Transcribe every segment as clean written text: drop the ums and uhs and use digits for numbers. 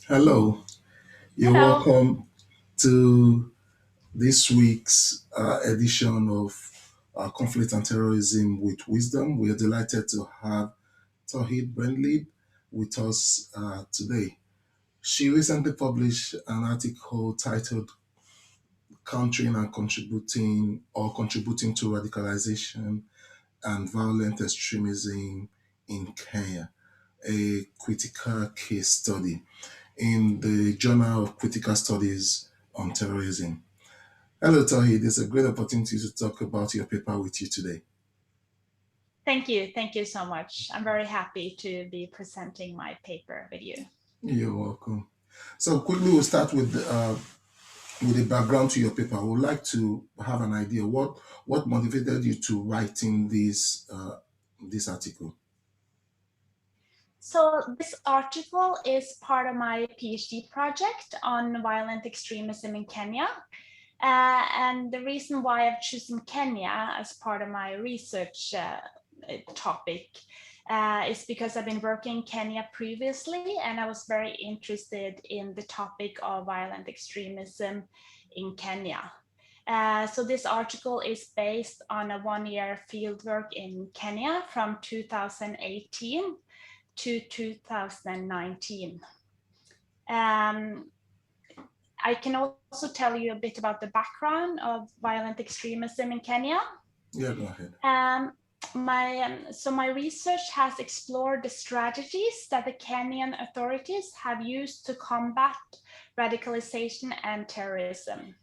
Hello, you're Hello. welcome to this week's edition of Conflict and Terrorism with Wisdom. We are delighted to have Tawhid Brendley with us today. She recently published an article titled Countering and Contributing to Radicalization and Violent Extremism in Kenya, a critical case study in the Journal of Critical Studies on Terrorism. Hello, Tawhid. It's a great opportunity to talk about your paper with you today. Thank you. Thank you so much. I'm very happy to be presenting my paper with you. You're welcome. So, quickly, we'll start with the background to your paper. I would like to have an idea what motivated you to writing this article. So this article is part of my PhD project on violent extremism in Kenya. And the reason why I've chosen Kenya as part of my research topic is because I've been working in Kenya previously, and I was very interested in the topic of violent extremism in Kenya. So this article is based on a one-year fieldwork in Kenya from 2018 to 2019. I can also tell you a bit about the background of violent extremism in Kenya. Yeah, go ahead. My research has explored the strategies that the Kenyan authorities have used to combat radicalization and terrorism.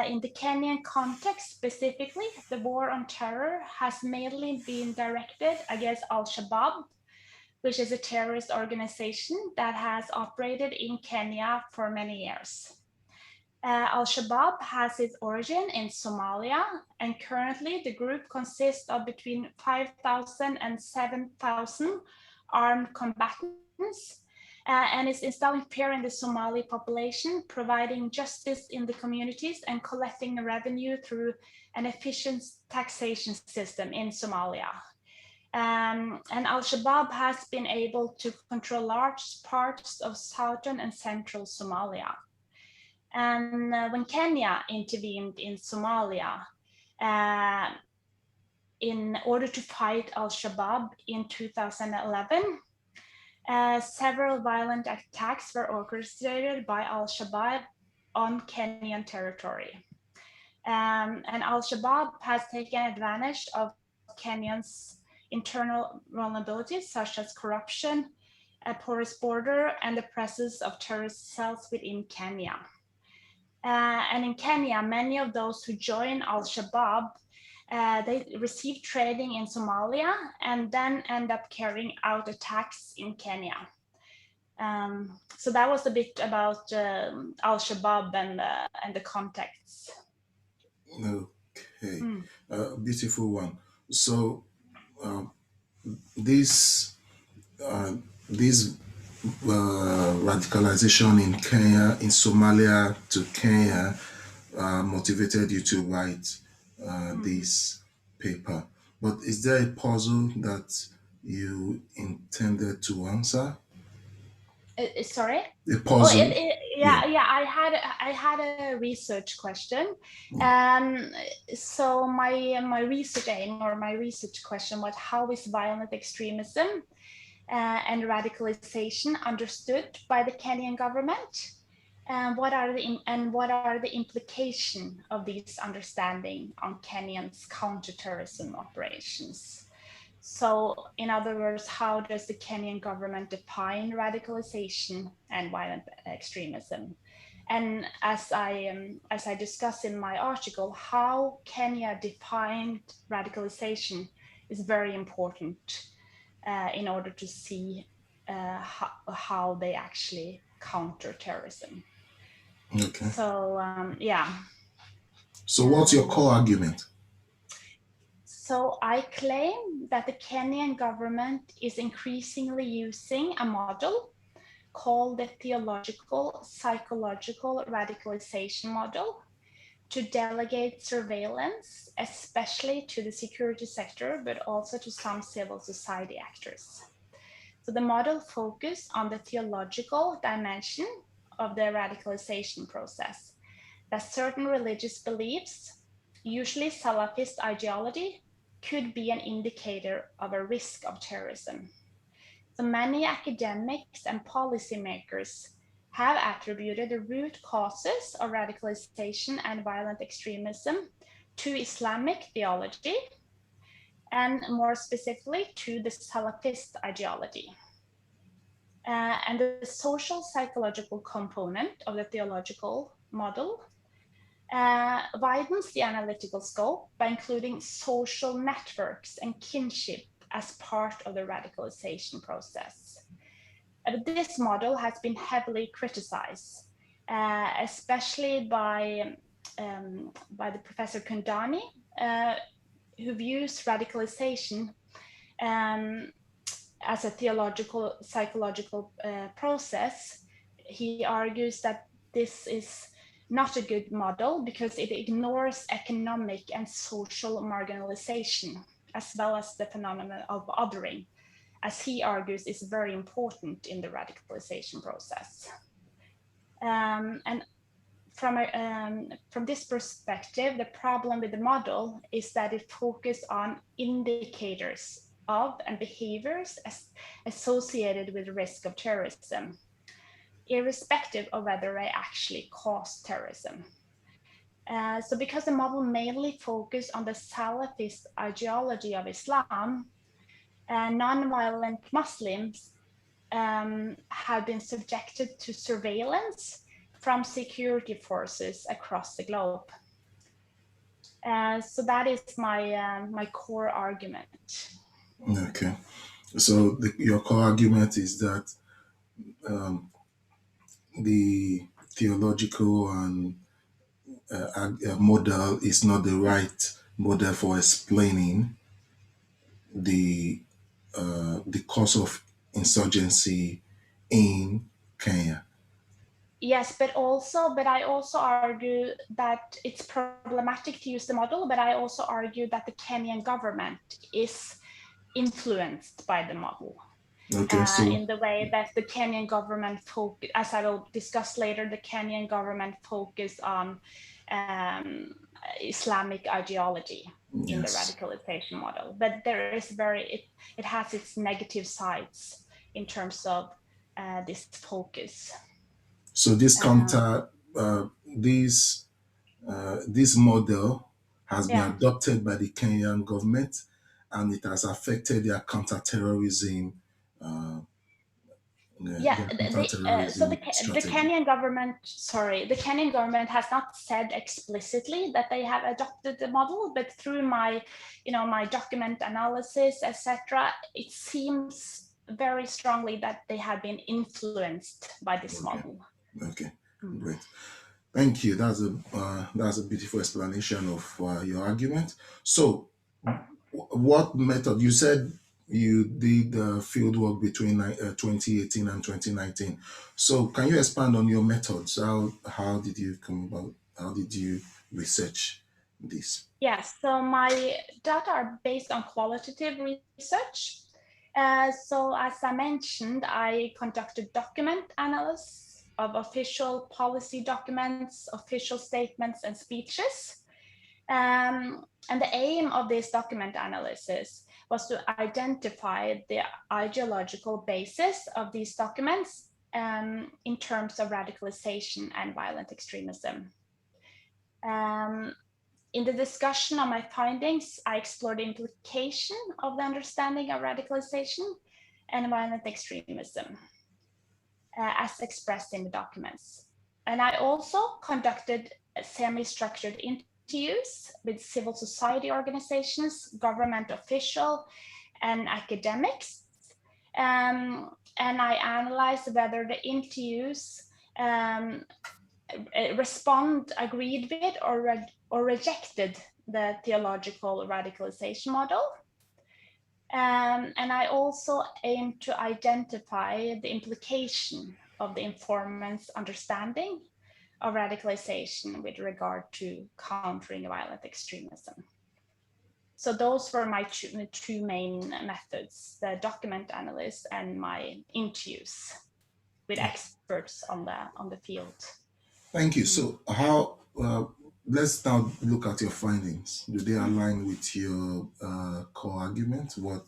In the Kenyan context specifically, the war on terror has mainly been directed against Al-Shabaab, which is a terrorist organization that has operated in Kenya for many years. Al-Shabaab has its origin in Somalia, and currently the group consists of between 5,000 and 7,000 armed combatants, and is installing fear in the Somali population, providing justice in the communities, and collecting revenue through an efficient taxation system in Somalia. And Al-Shabaab has been able to control large parts of southern and central Somalia. And when Kenya intervened in Somalia uh, in order to fight Al-Shabaab in 2011, several violent attacks were orchestrated by Al-Shabaab on Kenyan territory. And Al-Shabaab has taken advantage of Kenyan's internal vulnerabilities, such as corruption, a porous border, and the presence of terrorist cells within Kenya. And in Kenya, many of those who join Al-Shabaab, they receive training in Somalia and then end up carrying out attacks in Kenya. So that was a bit about Al-Shabaab and the context. Okay, Mm. beautiful one. So, um, this uh, this radicalization in Kenya, in Somalia to Kenya, motivated you to write Mm. this paper. But is there a puzzle that you intended to answer? Sorry. A Oh, puzzle? Yeah. yeah. I had a research question. Um, so my research aim or my research question was, how is violent extremism and radicalization understood by the Kenyan government? And what are the implications of this understanding on Kenyan's counterterrorism operations? So, in other words, how does the Kenyan government define radicalization and violent extremism? And as I discuss in my article, how Kenya defined radicalization is very important in order to see how they actually counter terrorism. Okay. So yeah. So, what's your Um, core argument? So I claim that the Kenyan government is increasingly using a model called the theological psychological radicalization model to delegate surveillance, especially to the security sector, but also to some civil society actors. So the model focused on the theological dimension of the radicalization process, that certain religious beliefs, usually Salafist ideology, could be an indicator of a risk of terrorism. So many academics and policymakers have attributed the root causes of radicalization and violent extremism to Islamic theology, and more specifically to the Salafist ideology. And the social psychological component of the theological model widens the analytical scope by including social networks and kinship as part of the radicalization process. This model has been heavily criticized, especially by the Professor Kundani, who views radicalization as a theological, psychological process. He argues that this is not a good model because it ignores economic and social marginalization, as well as the phenomenon of othering, as he argues is very important in the radicalization process. And from this perspective, the problem with the model is that it focuses on indicators of and behaviors associated with the risk of terrorism, irrespective of whether they actually cause terrorism. So because the model mainly focuses on the Salafist ideology of Islam, non-violent Muslims have been subjected to surveillance from security forces across the globe. So that is my core argument. Okay. So your core argument is that the theological and model is not the right model for explaining the cause of insurgency in Kenya. Yes, but I also argue that it's problematic to use the model, but I also argue that the Kenyan government is influenced by the model. Okay, so In the way that the Kenyan government as I will discuss later, the Kenyan government focus on Islamic ideology in the yes. radicalization model. But there is it has its negative sides in terms of this focus. So this Um, counter this model has been yeah. adopted by the Kenyan government, and it has affected their counterterrorism Yeah, their so counterterrorism the strategy. Kenyan government, the Kenyan government has not said explicitly that they have adopted the model, but through my document analysis, etc., it seems very strongly that they have been influenced by this Okay, model. okay, Mm. great. Thank you. That's a beautiful explanation of your argument. So, what method? You said you did field work between 2018 and 2019. So, can you expand on your methods? How did you come about? How did you research this? Yes, so my data are based on qualitative research. So as I mentioned, I conducted document analysis of official policy documents, official statements, and speeches. And the aim of this document analysis was to identify the ideological basis of these documents in terms of radicalization and violent extremism. Um, in the discussion on my findings, I explored the implication of the understanding of radicalization and violent extremism as expressed in the documents. And I also conducted semi-structured interviews with civil society organizations, government officials, and academics. And I analyzed whether the interviews agreed with or rejected the theological radicalization model. And I also aim to identify the implication of the informant's understanding of radicalization with regard to countering violent extremism. So those were my two main methods: the document analysis and my interviews with experts on the field. Thank you. So, how? Let's now look at your findings. Do they align with your core argument? What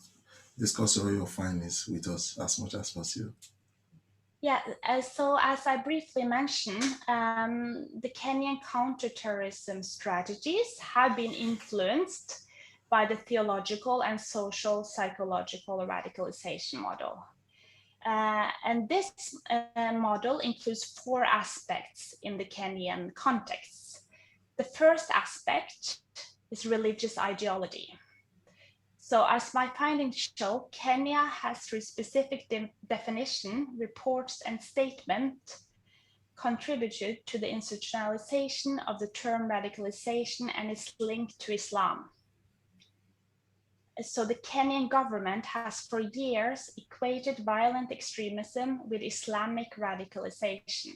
discuss all your findings with us as much as possible. Yeah, so as I briefly mentioned, the Kenyan counterterrorism strategies have been influenced by the theological and social psychological radicalization model. And this model includes four aspects in the Kenyan context. The first aspect is religious ideology. So as my findings show, Kenya has, through specific definition, reports, and statement, contributed to the institutionalization of the term radicalization and its link to Islam. So the Kenyan government has for years equated violent extremism with Islamic radicalization.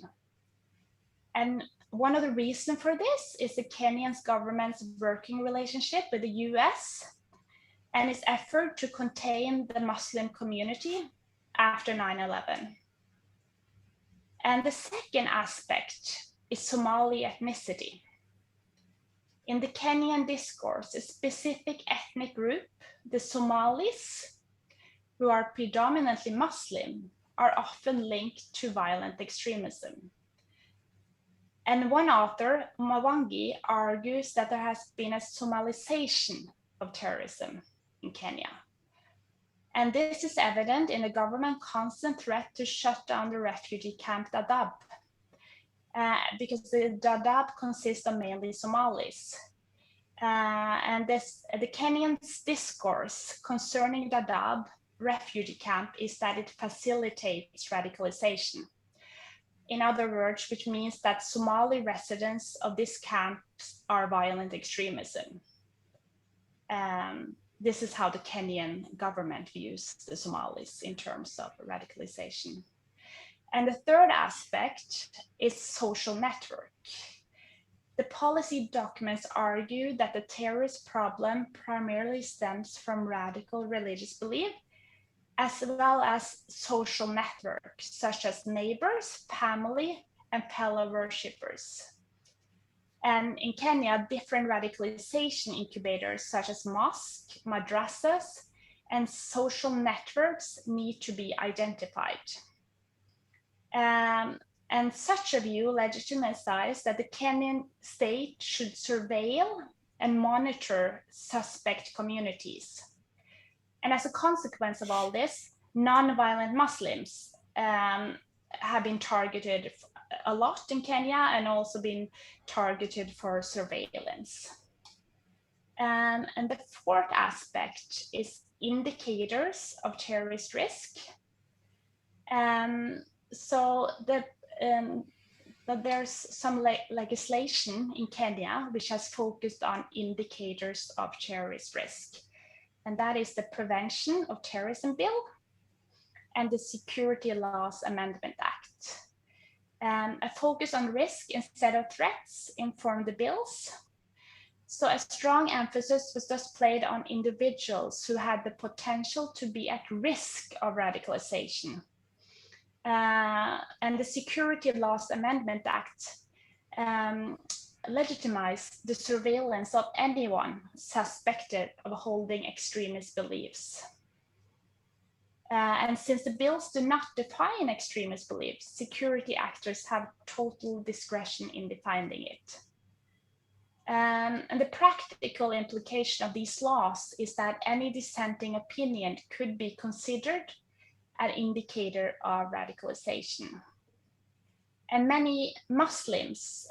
And one of the reasons for this is the Kenyan government's working relationship with the US and its effort to contain the Muslim community after 9/11. And the second aspect is Somali ethnicity. In the Kenyan discourse, a specific ethnic group, the Somalis, who are predominantly Muslim, are often linked to violent extremism. And one author, Mwangi, argues that there has been a Somalization of terrorism in Kenya. And this is evident in the government's constant threat to shut down the refugee camp Dadaab, because the Dadaab consists of mainly Somalis. And the Kenyan discourse concerning Dadaab refugee camp is that it facilitates radicalization. In other words, which means that Somali residents of this camp are violent extremism. This is how the Kenyan government views the Somalis in terms of radicalization. And the third aspect is social network. The policy documents argue that the terrorist problem primarily stems from radical religious belief, as well as social networks, such as neighbors, family, and fellow worshippers. And in Kenya, different radicalization incubators, such as mosques, madrasas, and social networks need to be identified. And such a view legitimizes that the Kenyan state should surveil and monitor suspect communities. And as a consequence of all this, non-violent Muslims have been targeted a lot in Kenya and also been targeted for surveillance. And the fourth aspect is indicators of terrorist risk. So there's some legislation in Kenya which has focused on indicators of terrorist risk. And that is the Prevention of Terrorism Bill and the Security Laws Amendment Act. A focus on risk instead of threats informed the bills. So a strong emphasis was thus placed on individuals who had the potential to be at risk of radicalization. And the Security Laws Amendment Act legitimized the surveillance of anyone suspected of holding extremist beliefs. And since the bills do not define extremist beliefs, security actors have total discretion in defining it. And the practical implication of these laws is that any dissenting opinion could be considered an indicator of radicalization. And many Muslims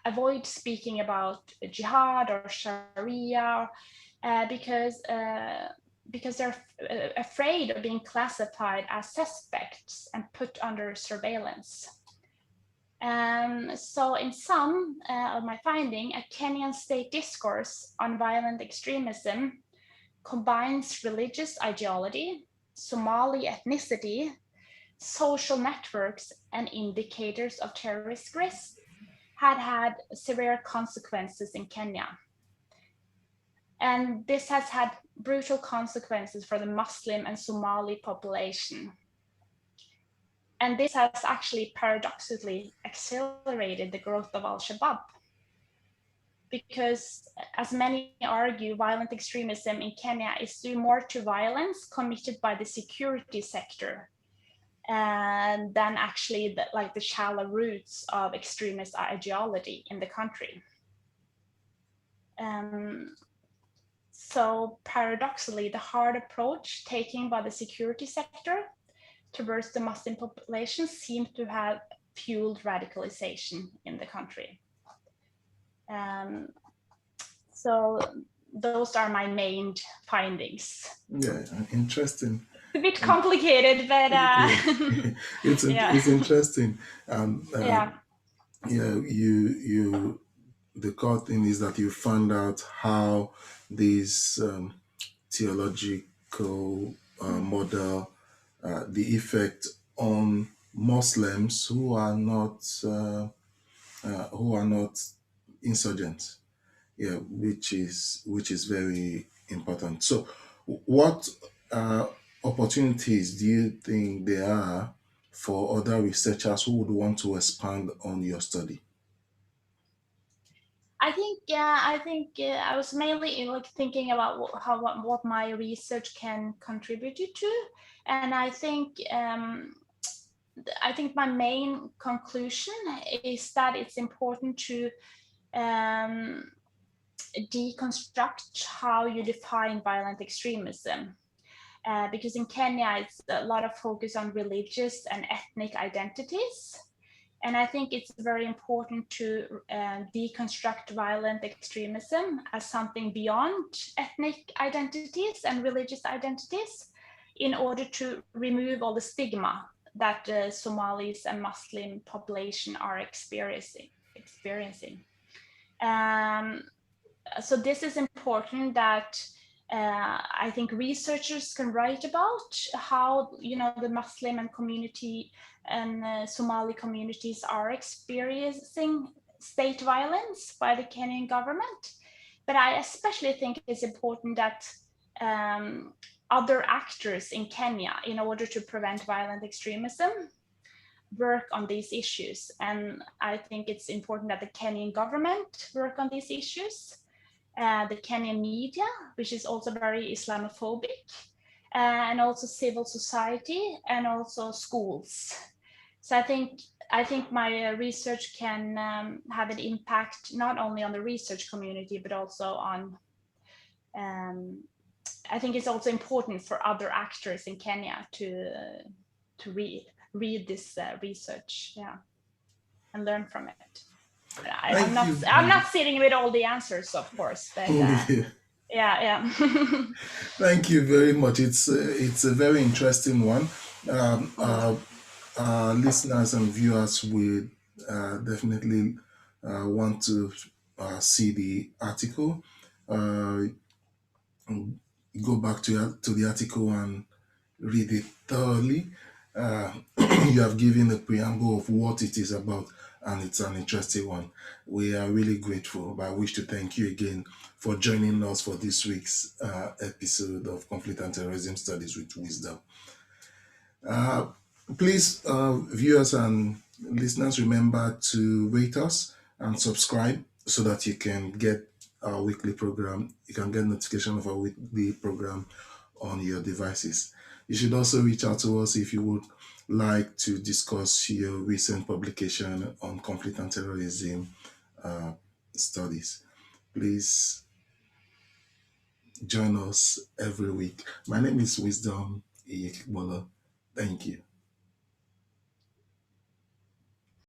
avoid speaking about jihad or Sharia because they're afraid of being classified as suspects and put under surveillance. So in some of my finding, a Kenyan state discourse on violent extremism combines religious ideology, Somali ethnicity, social networks, and indicators of terrorist risk had severe consequences in Kenya. And this has had brutal consequences for the Muslim and Somali population. And this has actually paradoxically accelerated the growth of Al-Shabaab. Because, as many argue, violent extremism in Kenya is due more to violence committed by the security sector than actually the shallow roots of extremist ideology in the country. So paradoxically, the hard approach taken by the security sector towards the Muslim population seems to have fueled radicalization in the country. So those are my main findings. Yeah, interesting. It's a bit complicated, but Yeah. yeah, It's interesting. yeah. Yeah, the core thing is that you found out how this theological model, the effect on Muslims who are not insurgents. Yeah, which is very important. So, what opportunities do you think there are for other researchers who would want to expand on your study? I was mainly thinking about what my research can contribute to, and I think my main conclusion is that it's important to um, deconstruct how you define violent extremism. Because in Kenya, it's a lot of focus on religious and ethnic identities. And I think it's very important to deconstruct violent extremism as something beyond ethnic identities and religious identities in order to remove all the stigma that the Somalis and Muslim population are experiencing. Um, so this is important that I think researchers can write about how the Muslim and community and Somali communities are experiencing state violence by the Kenyan government. But I especially think it's important that other actors in Kenya, in order to prevent violent extremism, work on these issues. And I think it's important that the Kenyan government work on these issues, the Kenyan media, which is also very Islamophobic, and also civil society, and also schools. So I think my research can have an impact not only on the research community, but also on. I think it's also important for other actors in Kenya to read this research, yeah, and learn from it. Thank you. I'm not sitting with all the answers, of course, but yeah. Thank you very much. It's a very interesting one. Our listeners and viewers will definitely want to see the article. Uh, Go back to the article and read it thoroughly. Uh, you have given a preamble of what it is about, and it's an interesting one. We are really grateful. But I wish to thank you again for joining us for this week's episode of Conflict and Terrorism Studies with Wisdom. Please, viewers and listeners, remember to rate us and subscribe so that you can get our weekly program. You can get notification of our weekly program on your devices. You should also reach out to us if you would like to discuss your recent publication on conflict and terrorism studies. Please join us every week. My name is Wisdom Iyekbola. Thank you.